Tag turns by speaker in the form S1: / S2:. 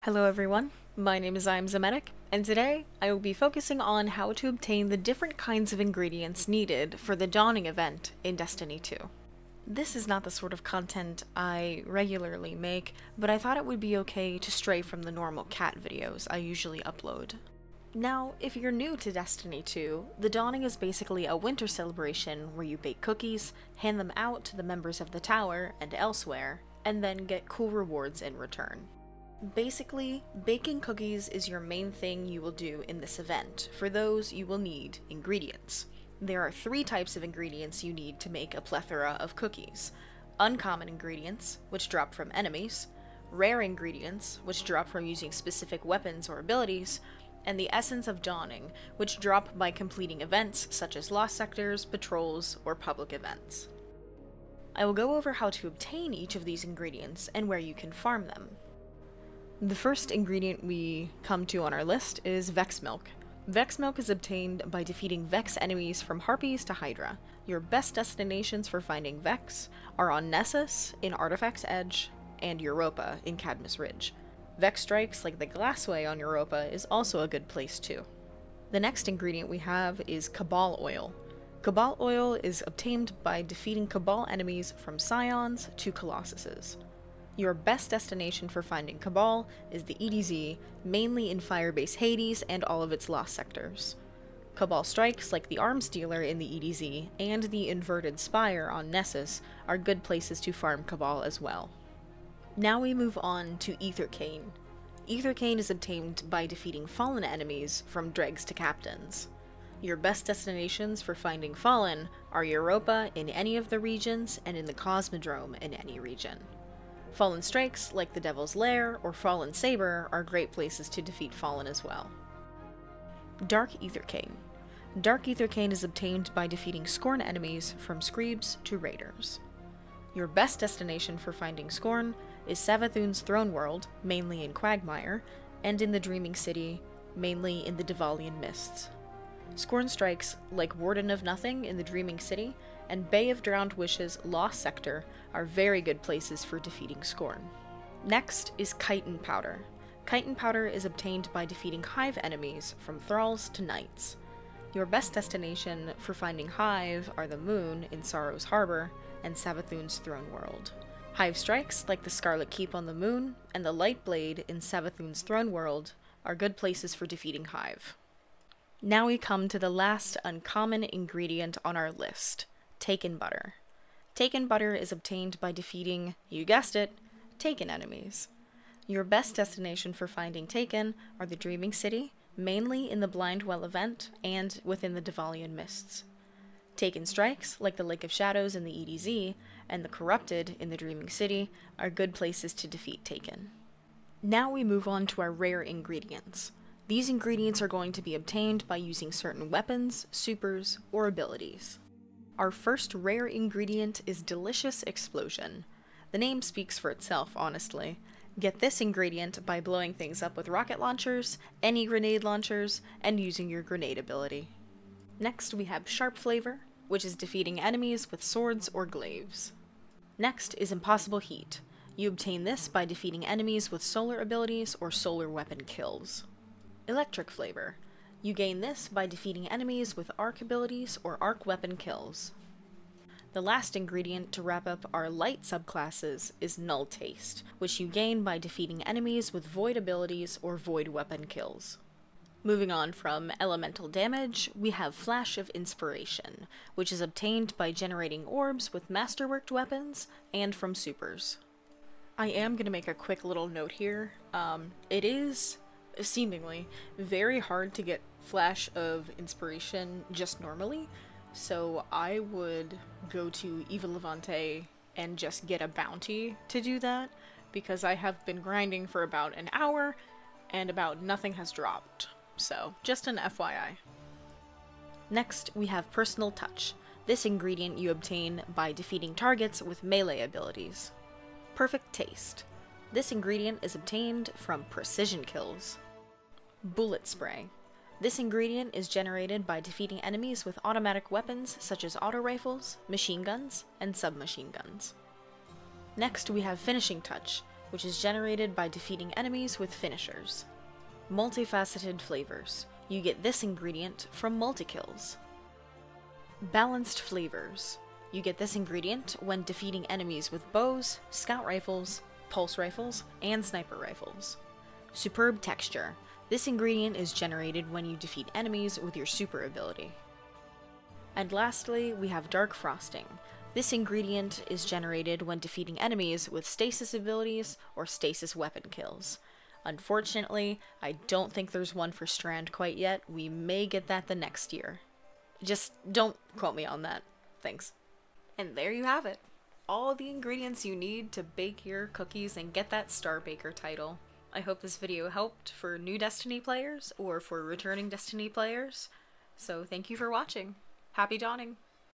S1: Hello everyone, my name is Zametic, and today I will be focusing on how to obtain the different kinds of ingredients needed for the Dawning event in Destiny 2. This is not the sort of content I regularly make, but I thought it would be okay to stray from the normal cat videos I usually upload. Now, if you're new to Destiny 2, the Dawning is basically a winter celebration where you bake cookies, hand them out to the members of the tower and elsewhere, and then get cool rewards in return. Basically, baking cookies is your main thing you will do in this event. For those, you will need ingredients. There are 3 types of ingredients you need to make a plethora of cookies. Uncommon ingredients, which drop from enemies, rare ingredients, which drop from using specific weapons or abilities, and the essence of Dawning, which drop by completing events such as lost sectors, patrols, or public events. I will go over how to obtain each of these ingredients and where you can farm them. The first ingredient we come to on our list is Vex Milk. Vex Milk is obtained by defeating Vex enemies from Harpies to Hydra. Your best destinations for finding Vex are on Nessus, in Artifact's Edge, and Europa, in Cadmus Ridge. Vex strikes, like the Glassway on Europa, is also a good place too. The next ingredient we have is Cabal Oil. Cabal Oil is obtained by defeating Cabal enemies from Scions to Colossuses. Your best destination for finding Cabal is the EDZ, mainly in Firebase Hades and all of its lost sectors. Cabal strikes, like the Arms Dealer in the EDZ and the Inverted Spire on Nessus, are good places to farm Cabal as well. Now we move on to Aethercane. Aethercane is obtained by defeating Fallen enemies from Dregs to Captains. Your best destinations for finding Fallen are Europa in any of the regions and in the Cosmodrome in any region. Fallen strikes, like the Devil's Lair or Fallen Saber, are great places to defeat Fallen as well. Dark Aethercane. Dark Aethercane is obtained by defeating Scorn enemies from Screebs to Raiders. Your best destination for finding Scorn is Savathun's Throne World, mainly in Quagmire, and in the Dreaming City, mainly in the Devalian Mists. Scorn strikes, like Warden of Nothing in the Dreaming City, and Bay of Drowned Wishes' Lost Sector are very good places for defeating Scorn. Next is Chitin Powder. Chitin Powder is obtained by defeating Hive enemies from Thralls to Knights. Your best destination for finding Hive are the Moon in Sorrow's Harbor and Savathun's Throne World. Hive strikes, like the Scarlet Keep on the Moon and the Light Blade in Savathun's Throne World, are good places for defeating Hive. Now we come to the last uncommon ingredient on our list, Taken Butter. Taken Butter is obtained by defeating, you guessed it, Taken enemies. Your best destination for finding Taken are the Dreaming City, mainly in the Blind Well event and within the Devalian Mists. Taken strikes, like the Lake of Shadows in the EDZ, and the Corrupted in the Dreaming City, are good places to defeat Taken. Now we move on to our rare ingredients. These ingredients are going to be obtained by using certain weapons, supers, or abilities. Our first rare ingredient is Delicious Explosion. The name speaks for itself, honestly. Get this ingredient by blowing things up with rocket launchers, any grenade launchers, and using your grenade ability. Next we have Sharp Flavor, which is defeating enemies with swords or glaives. Next is Impossible Heat. You obtain this by defeating enemies with solar abilities or solar weapon kills. Electric Flavor. You gain this by defeating enemies with arc abilities or arc weapon kills. The last ingredient to wrap up our light subclasses is Null Taste, which you gain by defeating enemies with void abilities or void weapon kills. Moving on from elemental damage, we have Flash of Inspiration, which is obtained by generating orbs with masterworked weapons and from supers. I am going to make a quick little note here. It is seemingly very hard to get Flash of Inspiration just normally, so I would go to Eva Levante and just get a bounty to do that, because I have been grinding for about an hour and about nothing has dropped, so just an FYI. Next we have Personal Touch. This ingredient you obtain by defeating targets with melee abilities. Perfect Taste. This ingredient is obtained from precision kills. Bullet Spray. This ingredient is generated by defeating enemies with automatic weapons such as auto rifles, machine guns, and submachine guns. Next we have Finishing Touch. which is generated by defeating enemies with finishers. Multifaceted flavors. You get this ingredient from multi-kills. Balanced flavors. You get this ingredient when defeating enemies with bows, scout rifles, pulse rifles, and sniper rifles. Superb texture. This ingredient is generated when you defeat enemies with your super ability. And lastly, we have dark frosting. This ingredient is generated when defeating enemies with stasis abilities or stasis weapon kills. Unfortunately, I don't think there's one for Strand quite yet. We may get that the next year. Just don't quote me on that. Thanks. And there you have it. All the ingredients you need to bake your cookies and get that Star Baker title. I hope this video helped for new Destiny players or for returning Destiny players. So thank you for watching. Happy dawning!